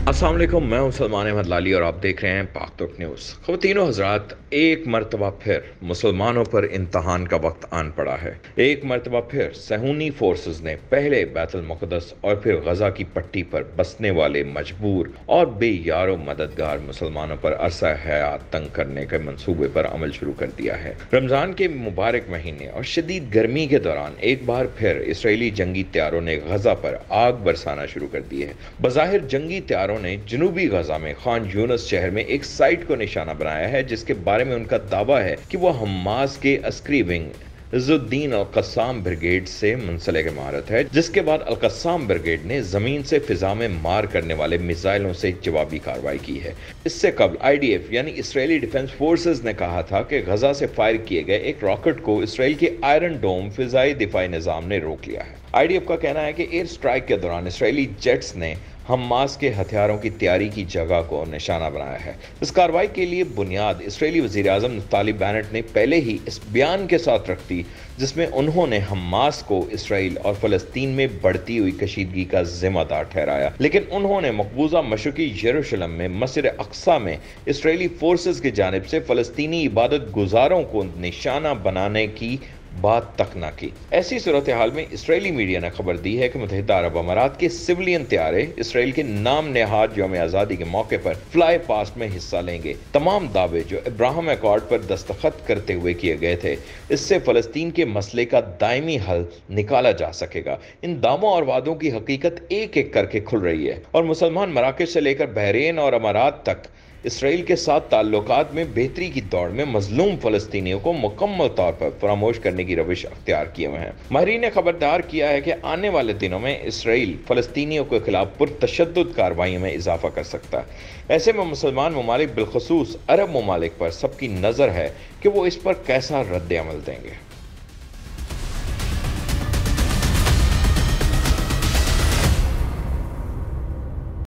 अस्सलाम वालेकुम, मैं हूं सलमान अहमद लाली और आप देख रहे हैं पाक तुर्क न्यूज़। ख़वातीनो हज़रात, एक मरतबा फिर मुसलमानों पर इम्तहान का वक्त आन पड़ा है। एक मरतबा फिर सहूनी फोर्सेस ने पहले बैतुल मुक़द्दस और फिर गज़ा की पट्टी पर बसने वाले मजबूर और बेयारो मददगार मुसलमानों पर अरसा हयात तंग करने के मंसूबे पर अमल शुरू कर दिया है। रमज़ान के मुबारक महीने और शदीद गर्मी के दौरान एक बार फिर इसराइली जंगी त्यारों ने गज़ा पर आग बरसाना शुरू कर दी है। बज़ाहिर जंगी त्यारों ने जनूबी गजा में खान यूनस शहर में एक साइट को निशाना बनाया है, जिसके बारे में उनका दावा है कि वह हमास के Askari wing Izzuddin al Qassam brigade से मुंसलिक इमारत है, जिसके बाद अल-क़स्साम ब्रिगेड ने जमीन से फिजा में मार करने वाले मिसाइलों से जवाबी कार्रवाई की है। इससे कबल IDF यानी इसराइली डिफेंस फोर्सेस ने कहा था कि गजा से फायर किए गए एक रॉकेट को इसराइल के आयरन डोम फिजाई दिफाई निज़ाम ने रोक लिया है। IDF का कहना है कि एयर स्ट्राइक के दौरान इसराइली जेट्स ने हमास के हथियारों की तैयारी की जगह को निशाना बनाया है। इस कार्रवाई के लिए बुनियाद इसराइली वज़ीर आज़म नफ्ताली बेनेट ने पहले ही इस बयान के साथ रख दी, जिसमें उन्होंने हमास को इसराइल और फ़लस्तीन में बढ़ती हुई कशीदगी का जिम्मेदार ठहराया। लेकिन उन्होंने मकबूजा मशरक़ी यरूशलेम में मस्जिद अक्सा में इसराइली फोर्सेस की जानिब से फ़लस्तीनी इबादत गुजारों को निशाना बनाने की बात तक न की। ऐसी सूरत हाल में इसराइली मीडिया ने खबर दी है कि मुत्तहिदा अरब अमारात के सिविलियन त्यारे इसराइल के नाम नेहाद यौम आज़ादी के मौके पर फ्लाई पास्ट में हिस्सा लेंगे। तमाम दावे जो इब्राहिम अकॉर्ड पर दस्तखत करते हुए किए गए थे, इससे फ़लस्तीन के मसले का दायमी हल निकाला जा सकेगा। इन दावों और वादों की हकीकत एक एक करके खुल रही है और मुसलमान मराकश से लेकर बहरीन और अमारात तक इसराइल के साथ ताल्लुकात में बेहतरी की दौड़ में मजलूम फ़लस्तीनियों को मुकम्मल तौर पर फरामोश करने की रविश अख्तियार किए हुए हैं। माहिरीन ने खबरदार किया है कि आने वाले दिनों में इसराइल फ़लस्तीनियों के खिलाफ पुरतशद्दुद कार्रवाई में इजाफा कर सकता है। ऐसे में मुसलमान ममालिक बिलखसूस अरब ममालिक पर सबकी नज़र है कि वो इस पर कैसा रद्द अमल देंगे।